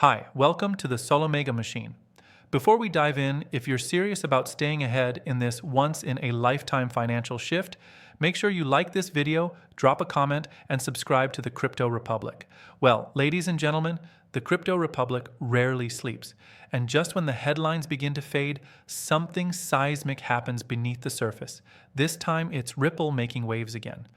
Hi, welcome to the Solomega Machine. Before we dive in, if you're serious about staying ahead in this once-in-a-lifetime financial shift, make sure you like this video, drop a comment, and subscribe to the Crypto Republic. Well, ladies and gentlemen, the Crypto Republic rarely sleeps, and just when the headlines begin to fade, something seismic happens beneath the surface. This time, it's Ripple making waves again.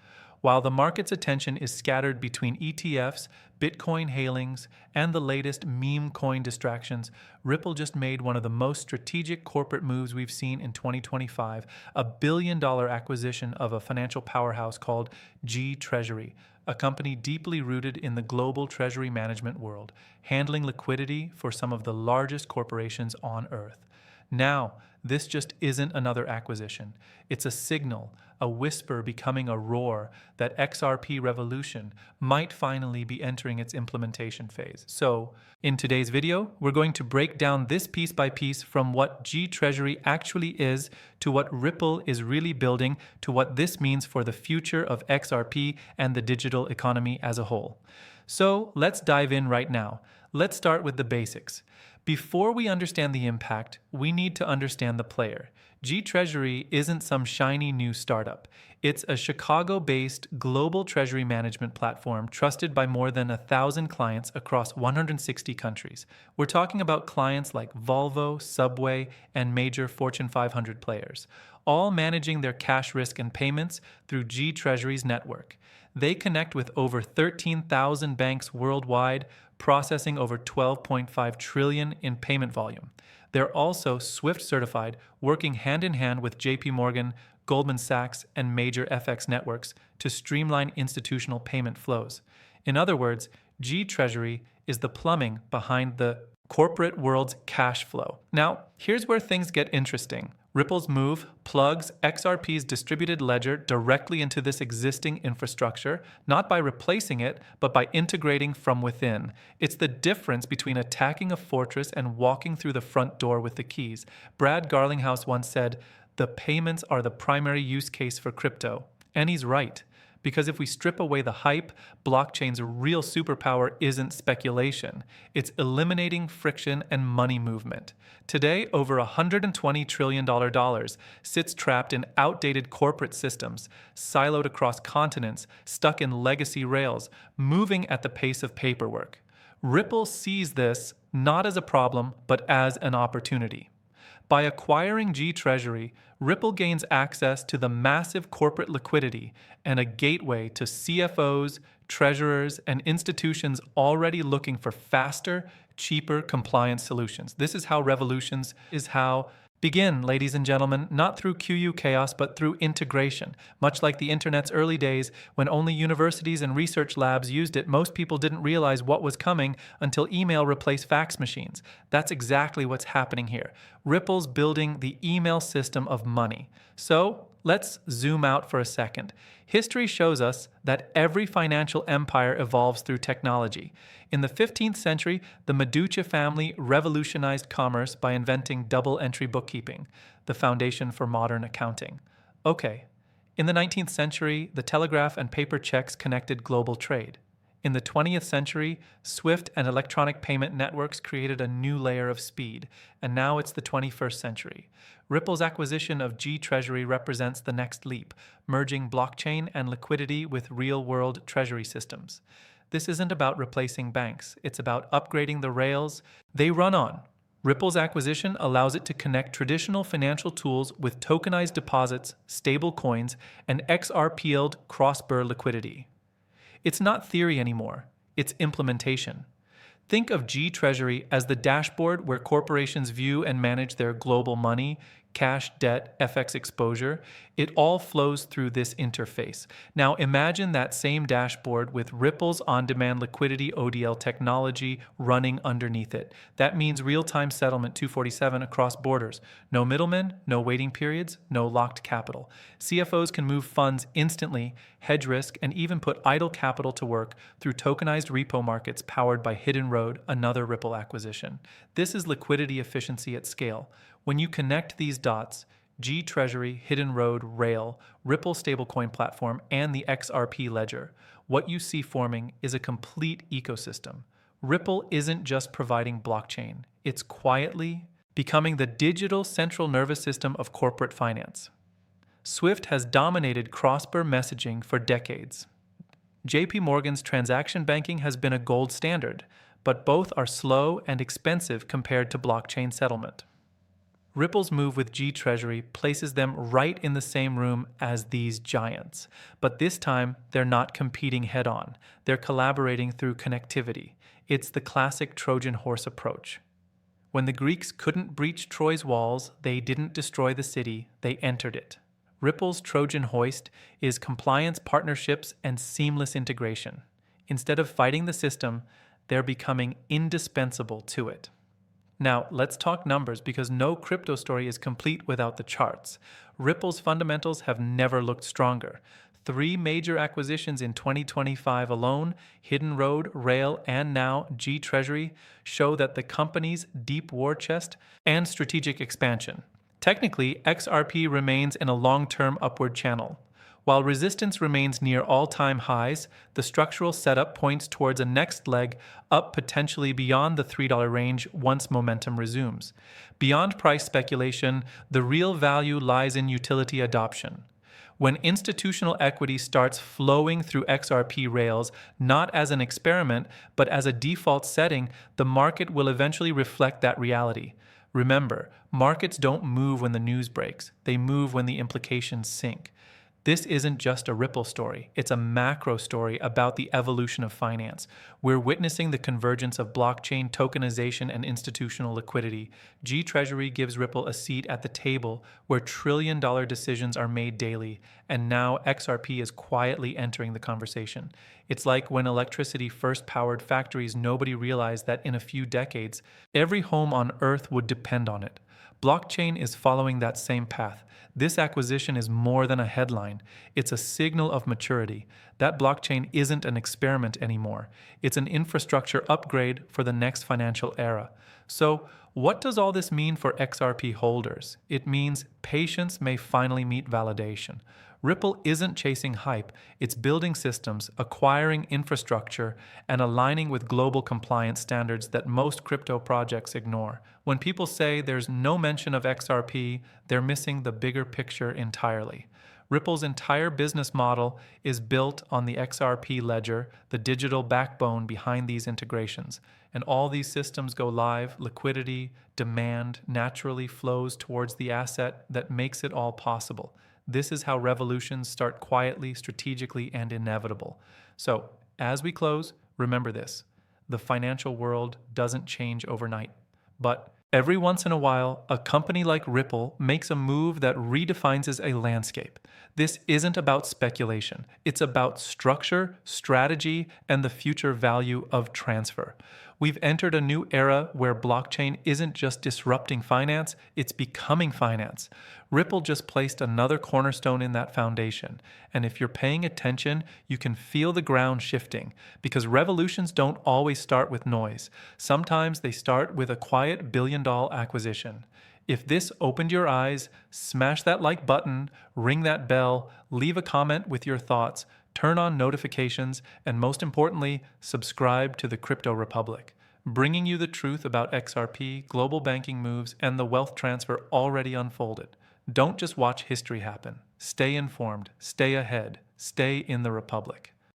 While the market's attention is scattered between ETFs, Bitcoin hailings, and the latest meme coin distractions, Ripple just made one of the most strategic corporate moves we've seen in 2025, a billion-dollar acquisition of a financial powerhouse called GTreasury, a company deeply rooted in the global treasury management world, handling liquidity for some of the largest corporations on Earth. Now, this just isn't another acquisition. It's a signal, a whisper becoming a roar that XRP revolution might finally be entering its implementation phase. So, in today's video, we're going to break down this piece by piece from what GTreasury actually is to what Ripple is really building to what this means for the future of XRP and the digital economy as a whole. So, let's dive in right now. Let's start with the basics. Before we understand the impact, we need to understand the player. GTreasury isn't some shiny new startup. It's a Chicago-based global treasury management platform trusted by more than 1,000 clients across 160 countries. We're talking about clients like Volvo, Subway, and major Fortune 500 players, all managing their cash risk and payments through GTreasury's network. They connect with over 13,000 banks worldwide, processing over 12.5 trillion in payment volume. They're also SWIFT certified, working hand in hand with JP Morgan, Goldman Sachs, and major FX networks to streamline institutional payment flows. In other words, GTreasury is the plumbing behind the corporate world's cash flow. Now, here's where things get interesting. Ripple's move plugs XRP's distributed ledger directly into this existing infrastructure, not by replacing it, but by integrating from within. It's the difference between attacking a fortress and walking through the front door with the keys. Brad Garlinghouse once said, "The payments are the primary use case for crypto." And he's right. Because if we strip away the hype, blockchain's real superpower isn't speculation. It's eliminating friction and money movement. Today, over $120 trillion sits trapped in outdated corporate systems, siloed across continents, stuck in legacy rails, moving at the pace of paperwork. Ripple sees this not as a problem, but as an opportunity. By acquiring GTreasury, Ripple gains access to the massive corporate liquidity and a gateway to CFOs, treasurers, and institutions already looking for faster, cheaper compliance solutions. This is how revolutions begin, ladies and gentlemen, not through QU chaos, but through integration. Much like the internet's early days, when only universities and research labs used it, most people didn't realize what was coming until email replaced fax machines. That's exactly what's happening here. Ripple's building the email system of money. So, let's zoom out for a second. History shows us that every financial empire evolves through technology. In the 15th century, the Medici family revolutionized commerce by inventing double-entry bookkeeping, the foundation for modern accounting. Okay, in the 19th century, the telegraph and paper checks connected global trade. In the 20th century, SWIFT and electronic payment networks created a new layer of speed, and now it's the 21st century. Ripple's acquisition of GTreasury represents the next leap, merging blockchain and liquidity with real-world treasury systems. This isn't about replacing banks, it's about upgrading the rails they run on. Ripple's acquisition allows it to connect traditional financial tools with tokenized deposits, stable coins, and XRP'd cross-border liquidity. It's not theory anymore, it's implementation. Think of GTreasury as the dashboard where corporations view and manage their global money, cash, debt, FX exposure. It all flows through this interface. Now imagine that same dashboard with Ripple's on-demand liquidity ODL technology running underneath it. That means real-time settlement 247 across borders. No middlemen, no waiting periods, no locked capital. CFOs can move funds instantly, hedge risk, and even put idle capital to work through tokenized repo markets powered by Hidden Road, another Ripple acquisition. This is liquidity efficiency at scale. When you connect these dots, GTreasury, Hidden Road, Rail, Ripple stablecoin platform, and the XRP ledger, what you see forming is a complete ecosystem. Ripple isn't just providing blockchain, it's quietly becoming the digital central nervous system of corporate finance. Swift has dominated cross-border messaging for decades. JP Morgan's transaction banking has been a gold standard, but both are slow and expensive compared to blockchain settlement. Ripple's move with GTreasury places them right in the same room as these giants, but this time they're not competing head-on. They're collaborating through connectivity. It's the classic Trojan horse approach. When the Greeks couldn't breach Troy's walls, they didn't destroy the city, they entered it. Ripple's Trojan hoist is compliance, partnerships, and seamless integration. Instead of fighting the system, they're becoming indispensable to it. Now, let's talk numbers because no crypto story is complete without the charts. Ripple's fundamentals have never looked stronger. 3 major acquisitions in 2025 alone, Hidden Road, Rail, and now GTreasury, show that the company's deep war chest and strategic expansion. Technically, XRP remains in a long-term upward channel. While resistance remains near all-time highs, the structural setup points towards a next leg up potentially beyond the $3 range once momentum resumes. Beyond price speculation, the real value lies in utility adoption. When institutional equity starts flowing through XRP rails, not as an experiment, but as a default setting, the market will eventually reflect that reality. Remember, markets don't move when the news breaks. They move when the implications sink. This isn't just a Ripple story. It's a macro story about the evolution of finance. We're witnessing the convergence of blockchain, tokenization, and institutional liquidity. GTreasury gives Ripple a seat at the table where trillion-dollar decisions are made daily, and now XRP is quietly entering the conversation. It's like when electricity first powered factories, nobody realized that in a few decades, every home on Earth would depend on it. Blockchain is following that same path. This acquisition is more than a headline. It's a signal of maturity. That blockchain isn't an experiment anymore. It's an infrastructure upgrade for the next financial era. So, what does all this mean for XRP holders? It means patience may finally meet validation. Ripple isn't chasing hype, it's building systems, acquiring infrastructure, and aligning with global compliance standards that most crypto projects ignore. When people say there's no mention of XRP, they're missing the bigger picture entirely. Ripple's entire business model is built on the XRP ledger, the digital backbone behind these integrations. And all these systems go live, liquidity, demand naturally flows towards the asset that makes it all possible. This is how revolutions start quietly, strategically, and inevitable. So, as we close, remember this. The financial world doesn't change overnight. But every once in a while, a company like Ripple makes a move that redefines a landscape. This isn't about speculation. It's about structure, strategy, and the future value of transfer. We've entered a new era where blockchain isn't just disrupting finance, it's becoming finance. Ripple just placed another cornerstone in that foundation. And if you're paying attention, you can feel the ground shifting because revolutions don't always start with noise. Sometimes they start with a quiet billion-dollar acquisition. If this opened your eyes, smash that like button, ring that bell, leave a comment with your thoughts, turn on notifications, and most importantly, subscribe to the Crypto Republic, bringing you the truth about XRP, global banking moves, and the wealth transfer already unfolded. Don't just watch history happen. Stay informed, stay ahead, stay in the Republic.